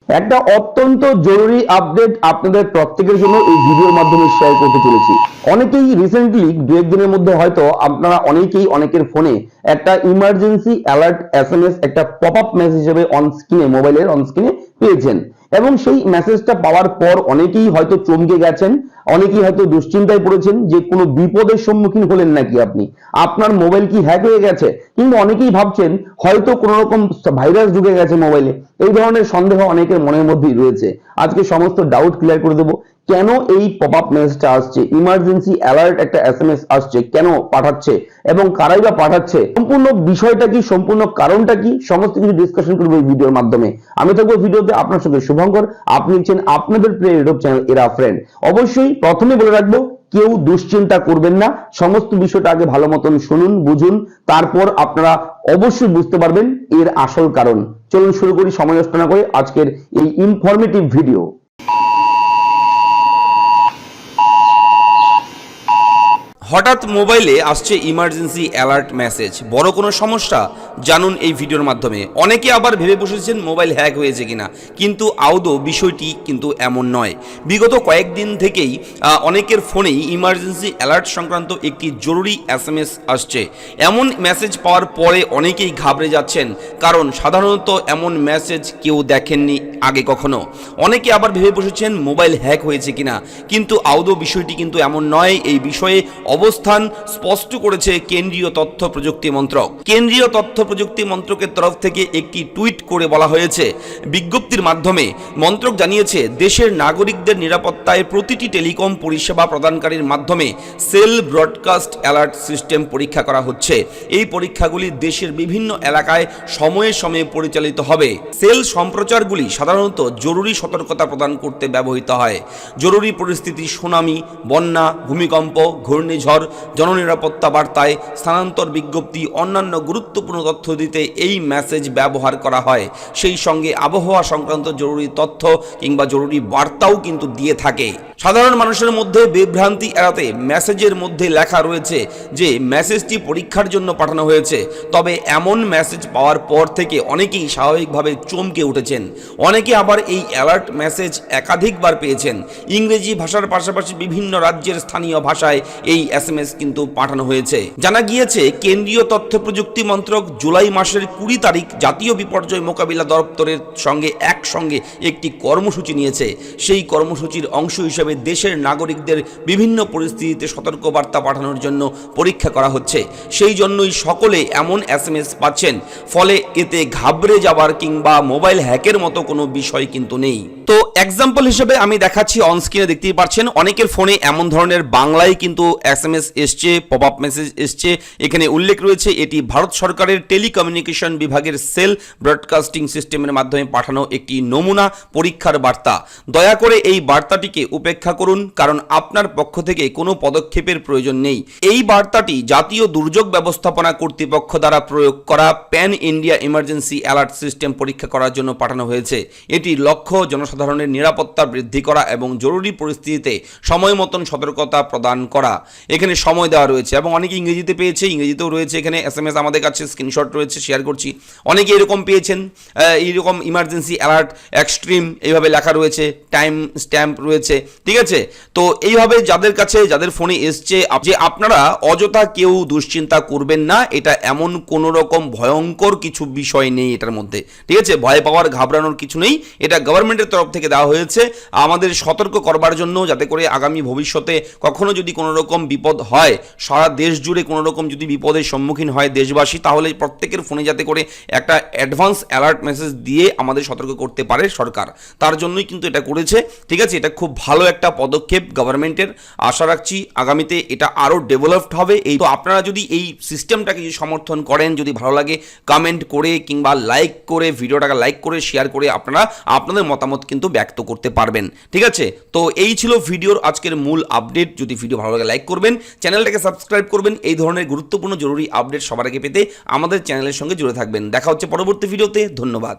একটা অত্যন্ত জরুরি আপডেট আপনাদের প্রত্যেকের জন্য এই ভিডিওর মাধ্যমে শেয়ার করতে চলেছি। অনেকেই রিসেন্টলি দু একদিনের মধ্যে হয়তো আপনারা অনেকের ফোনে একটা ইমার্জেন্সি অ্যালার্ট এসএমএস একটা পপ আপ মেসেজ হিসেবে অন স্ক্রিনে, মোবাইলের অন স্ক্রিনে পেয়েছেন এবং সেই মেসেজটা পাওয়ার পর অনেকেই হয়তো চমকে গেছেন, অনেকেই হয়তো দুশ্চিন্তায় পড়েছেন যে কোনো বিপদের সম্মুখীন হলেন নাকি আপনি, আপনার মোবাইল কি হ্যাক হয়ে গেছে, কিংবা অনেকেই ভাবছেন হয়তো কোনো রকম ভাইরাস ঢুকে গেছে মোবাইলে। এই ধরনের সন্দেহ অনেকের মনের মধ্যেই রয়েছে। আজকে সমস্ত ডাউট ক্লিয়ার করে দেবো। কেন এই পপ আপ মেসেজটা আসছে, ইমার্জেন্সি অ্যালার্ট একটা এসএমএস আসছে, কেন পাঠাচ্ছে এবং কারাই বা পাঠাচ্ছে, সম্পূর্ণ বিষয়টা কি, সম্পূর্ণ কারণটা কি, সমস্ত কিছু ডিসকাশন করবো এই ভিডিওর মাধ্যমে। আমি থাকবো ভিডিওতে আপনার সঙ্গে শুভঙ্কর, আপনি হচ্ছেন আপনাদের প্রিয় ইউটিউব চ্যানেল এরা ফ্রেন্ড। অবশ্যই প্রথমে বলে রাখবো, কেউ দুশ্চিন্তা করবেন না, সমস্ত বিষয়টা আগে ভালো মতন শুনুন, বুঝুন, তারপর আপনারা অবশ্যই বুঝতে পারবেন এর আসল কারণ। চলুন শুরু করি সময় নষ্ট না করে আজকের এই ইনফরমেটিভ ভিডিও। হঠাৎ মোবাইলে আসছে ইমার্জেন্সি অ্যালার্ট মেসেজ, বড় কোনো সমস্যা? জানুন এই ভিডিওর মাধ্যমে। অনেকে আবার ভেবে বসেছেন মোবাইল হ্যাক হয়েছে কিনা, কিন্তু আদৌ বিষয়টি কিন্তু এমন নয়। বিগত কয়েকদিন থেকেই অনেকের ফোনেই ইমার্জেন্সি অ্যালার্ট সংক্রান্ত একটি জরুরি এসএমএস আসছে। এমন মেসেজ পাওয়ার পরে অনেকেই ঘাবড়ে যাচ্ছেন, কারণ সাধারণত এমন মেসেজ কেউ দেখেননি আগে কখনো। অনেকে আবার ভেবে বসেছেন মোবাইল হ্যাক হয়েছে কিনা, কিন্তু আদৌ বিষয়টি কিন্তু এমন নয়। এই বিষয়ে অবস্থান স্পষ্ট করেছে কেন্দ্রীয় তথ্য প্রযুক্তি মন্ত্রক। কেন্দ্রীয় তথ্য প্রযুক্তি মন্ত্রকের তরফ থেকে একটি টুইট করে বলা হয়েছে, বিজ্ঞপ্তির মাধ্যমে মন্ত্রক জানিয়েছে, দেশের নাগরিকদের নিরাপত্তায় প্রতিটি টেলিকম পরিষেবা প্রদানকারীর মাধ্যমে সেল ব্রডকাস্ট অ্যালার্ট সিস্টেম পরীক্ষা করা হচ্ছে। এই পরীক্ষাগুলি দেশের বিভিন্ন এলাকায় সময়ে সময়ে পরিচালিত হবে। সেল সম্প্রচারগুলি সাধারণত জরুরি সতর্কতা প্রদান করতে ব্যবহৃত হয়। জরুরি পরিস্থিতি, সুনামি, বন্যা, ভূমিকম্প, ঘূর্ণিঝড়, জননিরাপত্তা বার্তায়, স্থানান্তর বিজ্ঞপ্তি, অন্যান্য গুরুত্বপূর্ণ তথ্য দিতে এই মেসেজ ব্যবহার করা হয়। সেই সঙ্গে আবহাওয়া সংক্রান্ত জরুরি তথ্য কিংবা জরুরি বার্তাও কিন্তু দিয়ে থাকে। সাধারণ মানুষের মধ্যে বিভ্রান্তি এড়াতে মেসেজের মধ্যে লেখা রয়েছে যে মেসেজটি পরীক্ষার জন্য পাঠানো হয়েছে। তবে এমন মেসেজ পাওয়ার পর থেকে অনেকেই স্বাভাবিকভাবে চমকে উঠেছেন। অনেকে আবার এই অ্যালার্ট মেসেজ একাধিকবার পেয়েছেন। ইংরেজি ভাষার পাশাপাশি বিভিন্ন রাজ্যের স্থানীয় ভাষায় এই এসএমএস কিন্তু পাঠানো হয়েছে। জানা গিয়েছে, কেন্দ্রীয় তথ্য প্রযুক্তি মন্ত্রক জুলাই মাসের 20 তারিখ জাতীয় বিপর্যয় মোকাবিলা দপ্তরের সঙ্গে একসঙ্গে একটি কর্মসূচি নিয়েছে। সেই কর্মসূচির অংশ হিসেবে দেশের নাগরিকদের বিভিন্ন পরিস্থিতিতে সতর্কবার্তা পাঠানোর জন্য পরীক্ষা করা হচ্ছে। সেই জন্যই সকলে এমন এসএমএস পাচ্ছেন। ফলে এতে ঘাবড়ে যাবার কিংবা মোবাইল হ্যাকের মতো কোনো বিষয় কিন্তু নেই। তো এক্সাম্পল হিসেবে আমি দেখাচ্ছি, অন স্ক্রিনে দেখতেই পাচ্ছেন অনেকের ফোনে এমন ধরনের বাংলায় কিন্তু এসএমএস এসছে, পপ আপ মেসেজ এসছে। এখানে উল্লেখ রয়েছে এটি ভারত সরকারের টেলিকমিউনিকেশন বিভাগের সেল ব্রডকাস্টিং সিস্টেমের মাধ্যমে পাঠানো একটি নমুনা পরীক্ষার বার্তা। দয়া করে এই বার্তাটিকে উপেক্ষা করুন, কারণ আপনার পক্ষ থেকে কোনো পদক্ষেপের প্রয়োজন নেই। এই বার্তাটি জাতীয় দুর্যোগ ব্যবস্থাপনা কর্তৃপক্ষ দ্বারা প্রয়োগ করা pan India emergency alert system পরীক্ষা করার জন্য পাঠানো হয়েছে। এটির লক্ষ্য জনসাধারণের নিরাপত্তা বৃদ্ধি করা এবং জরুরি পরিস্থিতিতে সময় মতন সতর্কতা প্রদান করা। এখানে সময় দেওয়া রয়েছে এবং অনেকে ইংরেজিতে পেয়েছে, ইংরেজিতেও রয়েছে। এখানে এসএমএস আমাদের কাছে স্ক্রিনশট রয়েছে, শেয়ার করছি। অনেকে এরকম পেয়েছেন, এইরকম ইমার্জেন্সি অ্যালার্ট এক্সট্রিম এইভাবে লেখা রয়েছে, টাইম স্ট্যাম্প রয়েছে। ঠিক আছে, তো এইভাবে যাদের কাছে, যাদের ফোনে এসছে, যে আপনারা অযথা কেউ দুশ্চিন্তা করবেন না। এটা এমন কোনো রকম ভয়ঙ্কর কিছু বিষয় নেই এটার মধ্যে। ঠিক আছে, ভয় পাওয়ার, ঘাবড়ানোর কিছু নেই। এটা গভর্নমেন্টের তরফ থেকে দেওয়া হয়েছে আমাদের সতর্ক করবার জন্য, যাতে করে আগামী ভবিষ্যতে কখনো যদি কোনো রকম বিপদ হয়, সারা দেশ জুড়ে কোনো রকম যদি বিপদের সম্মুখীন হয় দেশবাসী, তাহলে প্রত্যেকের ফোনে যাতে করে একটা অ্যাডভান্স অ্যালার্ট মেসেজ দিয়ে আমাদের সতর্ক করতে পারে সরকার। তার জন্যই কিন্তু এটা করেছে। ঠিক আছে, এটা খুব ভালো একটা পদক্ষেপ গভর্নমেন্টের। আশা রাখছি আগামীতে এটা আরও ডেভেলপড হবে। এই তো আপনারা যদি এই সিস্টেমটাকে যদি সমর্থন করেন, যদি ভালো লাগে কমেন্ট করে কিংবা লাইক করে, ভিডিওটাকে লাইক করে শেয়ার করে আপনারা আপনাদের মতামত কিন্তু ব্যক্ত করতে পারবেন। ঠিক আছে, তো এই ছিল ভিডিওর আজকের মূল আপডেট। যদি ভিডিও ভালো লাগে লাইক করবেন, চ্যানেলটাকে সাবস্ক্রাইব করবেন। এই ধরনের গুরুত্বপূর্ণ জরুরি আপডেট সবার আগে পেতে আমাদের চ্যানেলের সঙ্গে জুড়ে থাকবেন। দেখা হচ্ছে পরবর্তী ভিডিওতে। ধন্যবাদ।